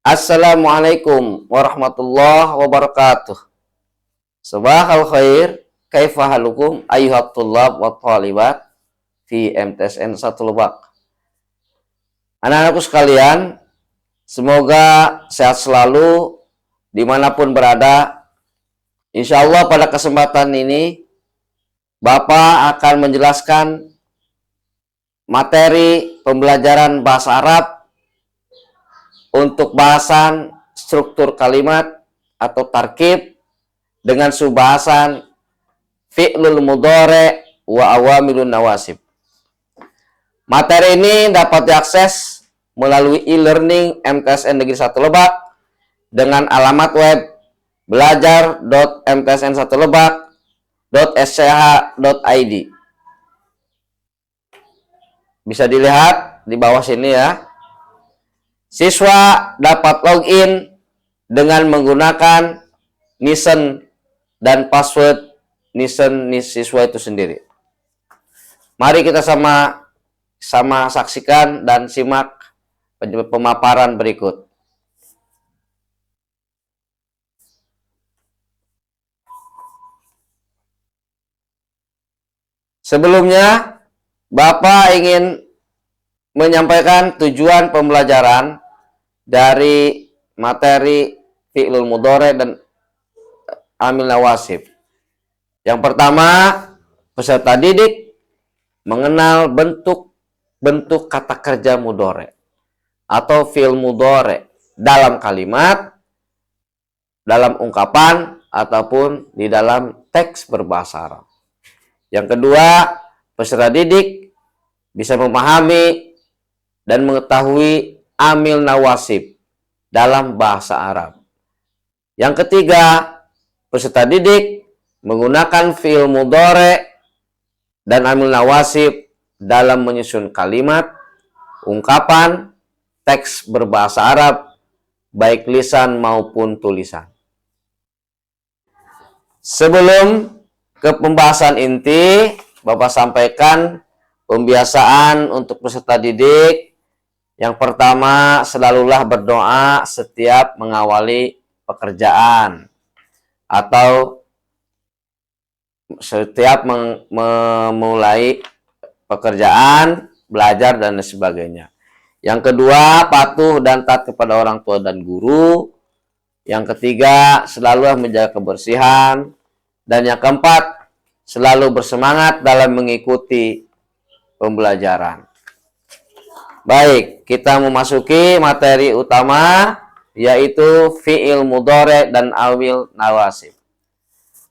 Assalamualaikum warahmatullahi wabarakatuh. Sabahal khair, kaifa halukum ayyuhat tullab wa thalibat fi MTSN 1 Lebak. Anak-anakku sekalian, semoga sehat selalu dimanapun berada. Insya Allah pada kesempatan ini Bapak akan menjelaskan materi pembelajaran bahasa Arab untuk bahasan struktur kalimat atau tarkib dengan subbahasan fi'lul mudhari wa awamilun nawasib. Materi ini dapat diakses melalui e-learning MTSN Negeri 1 Lebak dengan alamat web belajar.mtsn1lebak.sch.id. Bisa dilihat di bawah sini ya. Siswa dapat login dengan menggunakan nisan dan password nisan siswa itu sendiri. Mari kita sama saksikan dan simak pemaparan berikut. Sebelumnya, Bapak ingin menyampaikan tujuan pembelajaran dari materi fi'lul mudhari dan amil nawasib. Yang pertama, peserta didik mengenal bentuk kata kerja mudhari atau fi'il mudhari dalam kalimat, dalam ungkapan, ataupun di dalam teks berbahasa Arab. Yang kedua, peserta didik bisa memahami dan mengetahui amil nawasib dalam bahasa Arab. Yang ketiga, peserta didik menggunakan fi'il mudhari dan amil nawasib dalam menyusun kalimat, ungkapan, teks berbahasa Arab, baik lisan maupun tulisan. Sebelum ke pembahasan inti, Bapak sampaikan pembiasaan untuk peserta didik. Yang pertama, selalulah berdoa setiap mengawali pekerjaan atau setiap memulai pekerjaan, belajar, dan sebagainya. Yang kedua, patuh dan taat kepada orang tua dan guru. Yang ketiga, selalu menjaga kebersihan. Dan yang keempat, selalu bersemangat dalam mengikuti pembelajaran. Baik, kita memasuki materi utama, yaitu fi'il mudhari dan amil nawasib.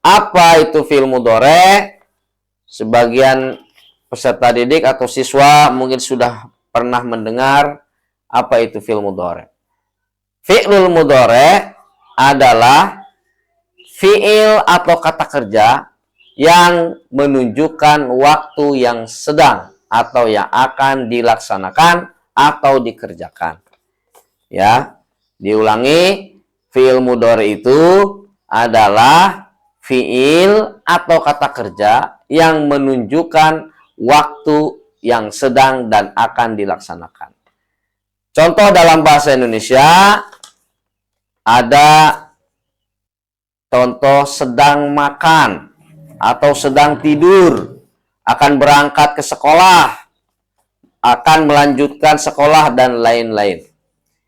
Apa itu fi'il mudhari? Sebagian peserta didik atau siswa mungkin sudah pernah mendengar apa itu fi'il mudhari. Fi'lul mudhari adalah fi'il atau kata kerja yang menunjukkan waktu yang sedang atau yang akan dilaksanakan atau dikerjakan. Ya, diulangi, fi'il mudhari itu adalah fi'il atau kata kerja yang menunjukkan waktu yang sedang dan akan dilaksanakan. Contoh dalam bahasa Indonesia ada contoh sedang makan atau sedang tidur, akan berangkat ke sekolah, akan melanjutkan sekolah, dan lain-lain.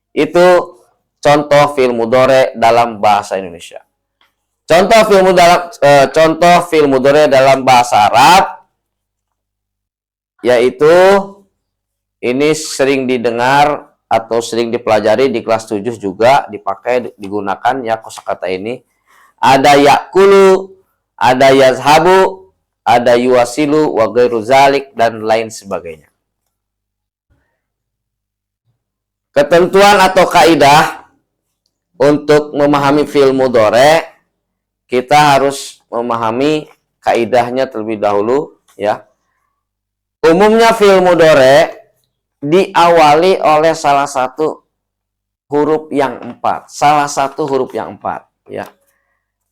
Itu contoh fi'il mudhari dalam bahasa Indonesia. Contoh fi'il mudhari dalam bahasa Arab, yaitu ini sering didengar atau sering dipelajari di kelas 7 juga digunakan ya kosakata ini. Ada yakulu, ada yazhabu, ada yuwasilu wa ghairu zalik, dan lain sebagainya. Ketentuan atau kaidah untuk memahami fi'il mudhari, kita harus memahami kaidahnya terlebih dahulu ya. Umumnya fi'il mudhari diawali oleh salah satu huruf yang 4. Salah satu huruf yang 4 ya.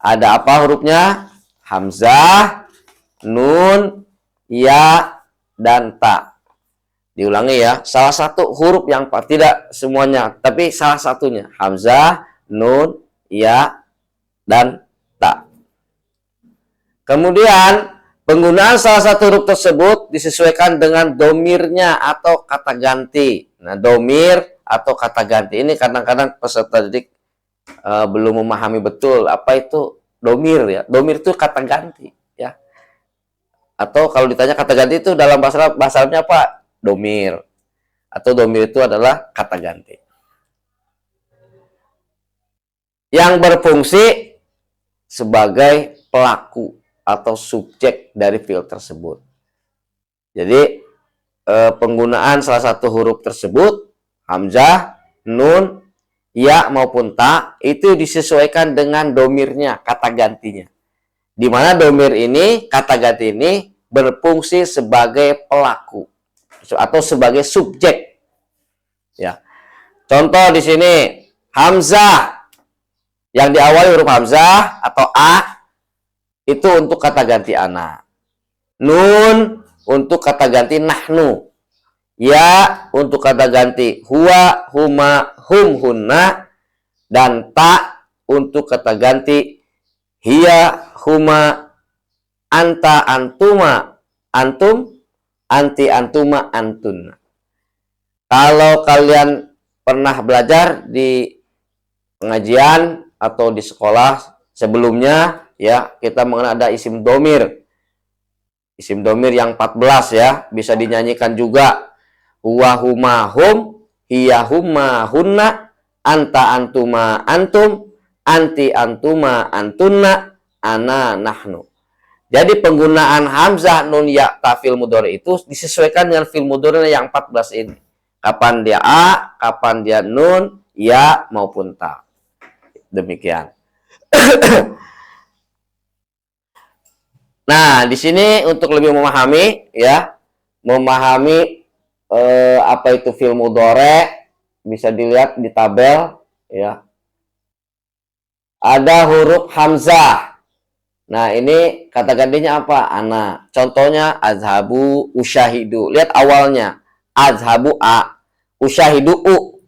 Ada apa hurufnya? Hamzah, nun, ya, dan ta. Diulangi ya, salah satu huruf yang tidak semuanya, tapi salah satunya hamzah, nun, ya, dan ta. Kemudian penggunaan salah satu huruf tersebut disesuaikan dengan domirnya atau kata ganti. Nah, domir atau kata ganti ini kadang-kadang peserta didik belum memahami betul apa itu domir ya. Domir itu kata ganti ya. Atau kalau ditanya kata ganti itu dalam bahasa Arabnya apa? Domir. Atau domir itu adalah kata ganti. Yang berfungsi sebagai pelaku atau subjek dari fiil tersebut. Jadi penggunaan salah satu huruf tersebut, hamzah, nun, ya maupun ta, itu disesuaikan dengan domirnya, kata gantinya. Di mana domir ini, kata ganti ini berfungsi sebagai pelaku atau sebagai subjek. Ya. Contoh di sini hamzah yang diawali huruf hamzah atau a itu untuk kata ganti ana. Nun untuk kata ganti nahnu. Ya untuk kata ganti huwa, huma, hum, hunna. Dan ta untuk kata ganti hiya, huma, anta, antuma, antum, anti, antuma, antun. Kalau kalian pernah belajar di pengajian atau di sekolah sebelumnya, ya kita mengenal ada isim domir. Isim domir yang 14 ya, bisa dinyanyikan juga. Huwa, huma, hum, hiya, huma, hunna, anta, antuma, antum, anti, antuma, antunna, ana, nahnu. Jadi penggunaan hamzah, nun, ya, ta, fil mudhari itu disesuaikan dengan fil mudhari yang 14 ini. Kapan dia a, kapan dia nun, ya maupun ta. Demikian. Nah, di sini untuk lebih memahami ya, apa itu fi'il mudhari bisa dilihat di tabel ya. Ada huruf hamzah. Nah, ini kata gantinya apa? Ana. Contohnya azhabu, usyahidu. Lihat awalnya. Azhabu a, usyahidu u.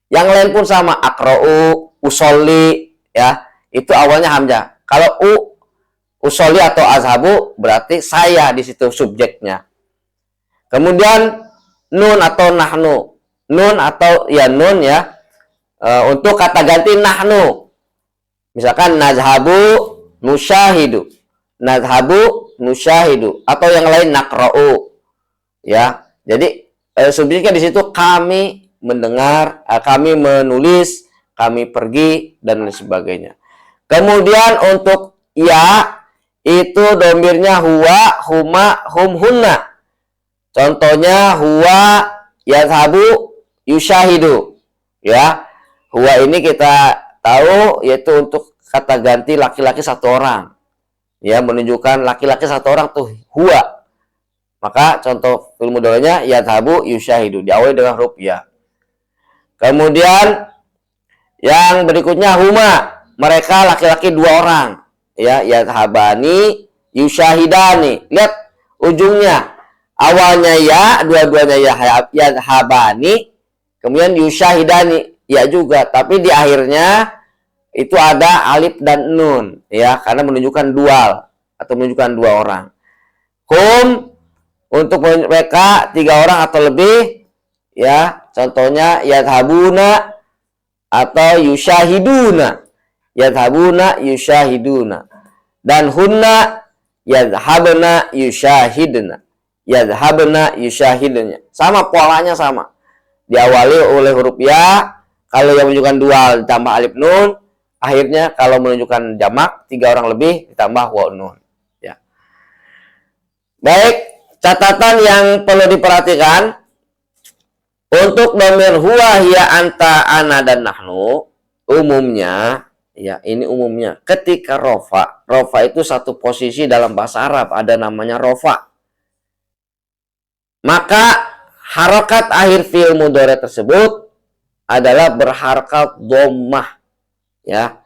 Yang lain pun sama, akra'u, usolli ya. Itu awalnya hamzah. Kalau usolli atau azhabu berarti saya di situ subjeknya. Kemudian nun atau nahnu. Nun atau ya nun ya. Untuk kata ganti nahnu. Misalkan nazhabu nusyahidu. Nazhabu nusyahidu atau yang lain nakra'u. Ya. Jadi subjeknya di situ kami mendengar, kami menulis, kami pergi dan lain sebagainya. Kemudian untuk ya itu domirnya huwa, huma, hum, hunna. Contohnya huwa yazhabu yusyahidu. Ya. Huwa ini kita tahu yaitu untuk kata ganti laki-laki satu orang. Ya, menunjukkan laki-laki satu orang tuh huwa. Maka contoh fi'il mudhari'nya yazhabu yusyahidu diawali dengan huruf ya. Kemudian yang berikutnya huma, mereka laki-laki dua orang. Ya, yazhabani yusyahidani. Lihat ujungnya. Awalnya ya, dua-duanya ya, yazhabani, kemudian yusyahidani ya juga, tapi di akhirnya itu ada alif dan nun ya, karena menunjukkan dual atau menunjukkan dua orang. Hum untuk mereka tiga orang atau lebih ya, contohnya yazhabuna atau yusyahiduna. Yazhabuna yusyahiduna. Dan hunna yazhabna yusyahidna. Yazhabna yusyahidna. Sama polanya sama. Diawali oleh huruf ya, kalau yang menunjukkan dual ditambah alif nun, akhirnya kalau menunjukkan jamak tiga orang lebih ditambah waw nun ya. Baik, catatan yang perlu diperhatikan untuk domir huwa, hiya, anta, ana, dan nahnu umumnya ya, ini umumnya ketika rofa itu satu posisi dalam bahasa Arab ada namanya rofa, maka harokat akhir fi'il mudhari tersebut adalah berharakat dhammah ya.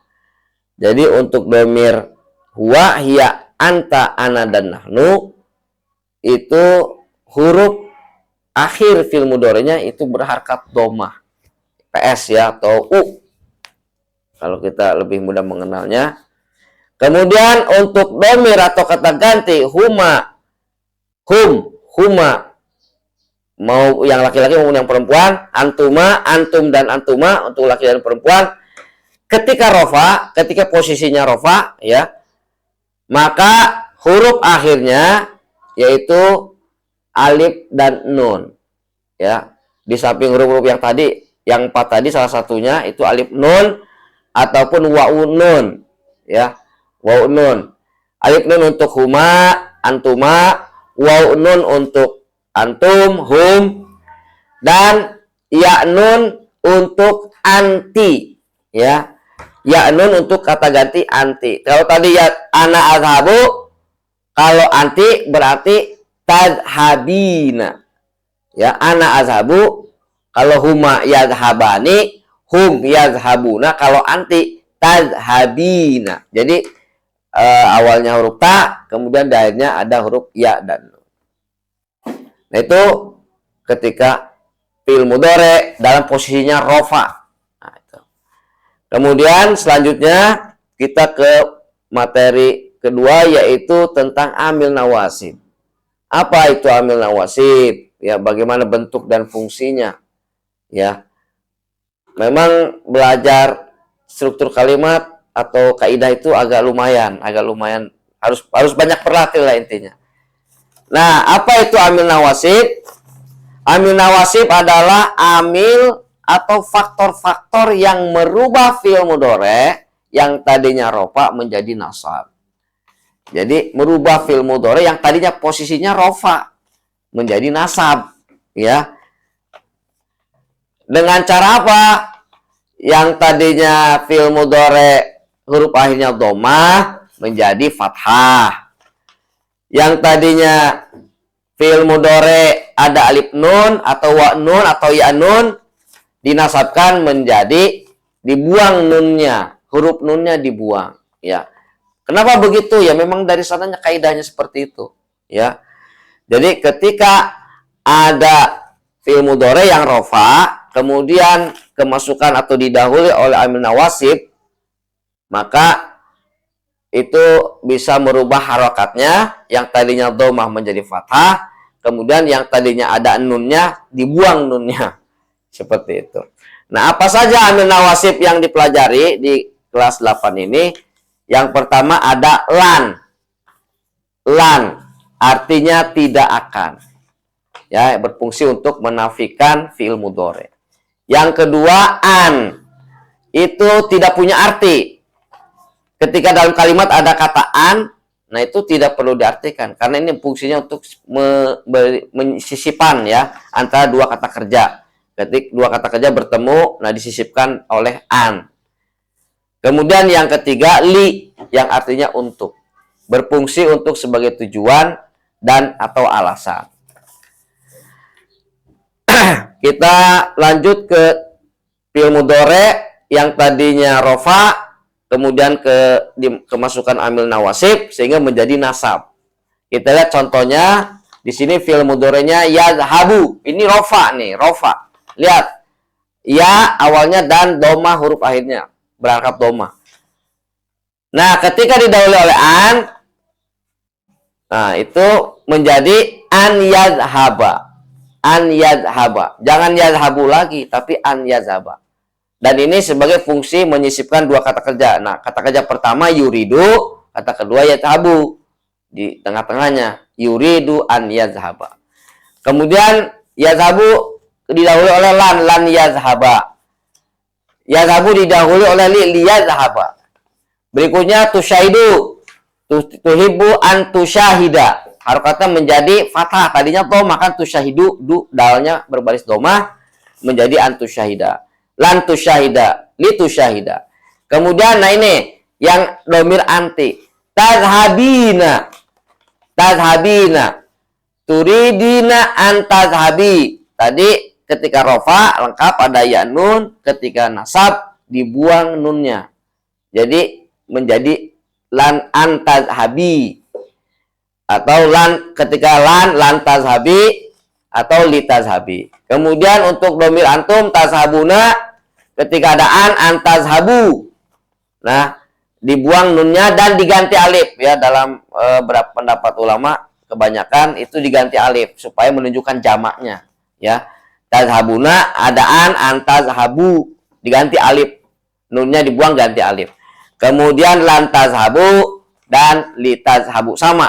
Jadi untuk domir huwa, hiya, anta, ana, dan nahnu itu huruf akhir fi'il mudhari'nya itu berharkat dhammah. PS ya atau U. Kalau kita lebih mudah mengenalnya. Kemudian untuk dhamir atau kata ganti huma, huma, mau yang laki-laki maupun yang perempuan, antuma, antum dan antuma untuk laki dan perempuan. Ketika rofa, ketika posisinya rofa, ya, maka huruf akhirnya yaitu alif dan nun, ya. Di samping huruf-huruf yang tadi, yang 4 tadi salah satunya itu alif nun ataupun wa'un nun, ya. Wa'un nun. Alif nun untuk huma, antuma, wa'un nun untuk antum, hum, dan ya nun untuk anti, ya. Ya nun untuk kata ganti anti. Kalau tadi ya ana azhabu, kalau anti berarti tadhabina. Ya, ana azhabu, kalau huma yadhabani, hum yadhabuna, kalau anti tadhabina. Jadi awalnya huruf ta, kemudian di akhirnya ada huruf ya dan nun. Nah, itu ketika fi'il mudhari dalam posisinya rofa. Nah, itu. Kemudian selanjutnya kita ke materi kedua, yaitu tentang amil nawasib. Apa itu amil nawasib? Ya, bagaimana bentuk dan fungsinya? Ya, memang belajar struktur kalimat atau kaidah itu agak lumayan harus banyak berlatih lah intinya. Nah, apa itu amil nawasib? Amil nawasib adalah amil atau faktor-faktor yang merubah fi'il mudhari yang tadinya rofa menjadi nasab. Jadi merubah fi'il mudhari yang tadinya posisinya rofa menjadi nasab, ya. Dengan cara apa? Yang tadinya fi'il mudhari huruf akhirnya dhammah menjadi fathah. Yang tadinya fi'il mudhari ada alif nun atau wa nun atau ya nun dinasabkan menjadi dibuang nunnya, huruf nunnya dibuang, ya. Kenapa begitu? Ya memang dari sananya kaidahnya seperti itu, ya. Jadi ketika ada fi'il mudhari yang rofa kemudian kemasukan atau didahului oleh amil nawasib, maka itu bisa merubah harokatnya, yang tadinya dhammah menjadi fathah, kemudian yang tadinya ada nunnya dibuang nunnya, seperti itu. Nah, apa saja amil nawasib yang dipelajari di kelas 8 ini? Yang pertama ada lan. Lan artinya tidak akan, ya, berfungsi untuk menafikan fi'il mudhari. Yang kedua an, itu tidak punya arti. Ketika dalam kalimat ada kata an, nah itu tidak perlu diartikan karena ini fungsinya untuk menyisipkan, ya, antara dua kata kerja. Ketika dua kata kerja bertemu, nah disisipkan oleh an. Kemudian yang ketiga li, yang artinya untuk, berfungsi untuk sebagai tujuan dan atau alasan. Kita lanjut ke fi'il mudhari yang tadinya rofa kemudian kemasukan amil nawasib sehingga menjadi nasab. Kita lihat contohnya di sini fi'il mudhari'nya yadhabu. Ini rofa nih, rofa. Lihat. Ya awalnya dan dhammah huruf akhirnya berangkat dhammah. Nah, ketika didahului oleh an, nah itu menjadi an yadhaba. An yadhaba. Jangan yadhabu lagi, tapi an yadhaba. Dan ini sebagai fungsi menyisipkan dua kata kerja. Nah, kata kerja pertama yuridu, kata kedua yadhabu. Di tengah-tengahnya yuridu an yadhaba. Kemudian yadhabu didahului oleh lan yadhaba. Yadhabu didahului oleh li yadhaba. Berikutnya tusyahidu, tuhibbu an tusyahida. Harokatnya menjadi fathah. Tadinya dhammah kan tusyahidu, dalnya berbaris dhammah menjadi an tusyahida. Lan tusyahida, li tusyahida. Kemudian nah ini yang dhamir anti. Tadhabina. Tadhabina. Turidina an tadhabi. Tadi ketika rofa lengkap ada ya nun, ketika nasab dibuang nunnya. Jadi menjadi lan an tadhabi. Atau lan ketika lan tazhabi atau litazhabi. Kemudian untuk domir antum tazhabuna, ketika ada antazhabu. Nah, dibuang nunnya dan diganti alif ya, dalam beberapa pendapat ulama kebanyakan itu diganti alif supaya menunjukkan jamaknya ya. Tazhabuna, ada antazhabu, diganti alif. Nunnya dibuang, ganti alif. Kemudian lantazhabu dan litazhabu sama,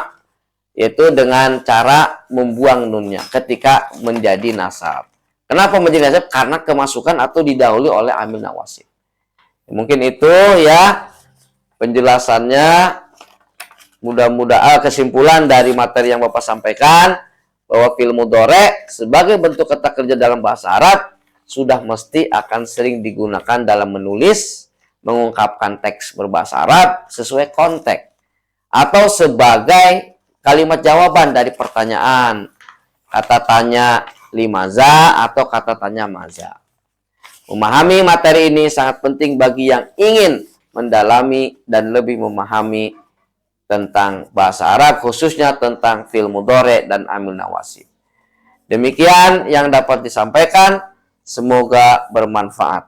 yaitu dengan cara membuang nunnya ketika menjadi nasab. Kenapa menjadi nasab? Karena kemasukan atau didahului oleh amil nawasib. Mungkin itu ya penjelasannya. Mudah-mudahan kesimpulan dari materi yang Bapak sampaikan bahwa fi'il mudhari sebagai bentuk kata kerja dalam bahasa Arab sudah mesti akan sering digunakan dalam menulis, mengungkapkan teks berbahasa Arab sesuai konteks, atau sebagai kalimat jawaban dari pertanyaan, kata tanya limaza atau kata tanya maza. Memahami materi ini sangat penting bagi yang ingin mendalami dan lebih memahami tentang bahasa Arab, khususnya tentang fi'il mudhari dan amil nawasib. Demikian yang dapat disampaikan, semoga bermanfaat.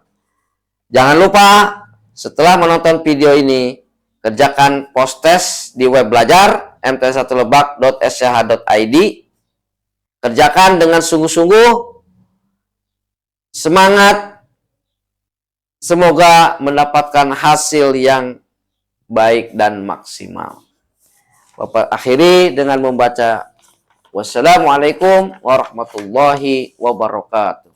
Jangan lupa setelah menonton video ini, kerjakan post test di web belajar mt1lebak.sch.id. Kerjakan dengan sungguh-sungguh, semangat, semoga mendapatkan hasil yang baik dan maksimal. Bapak akhiri dengan membaca wassalamualaikum warahmatullahi wabarakatuh.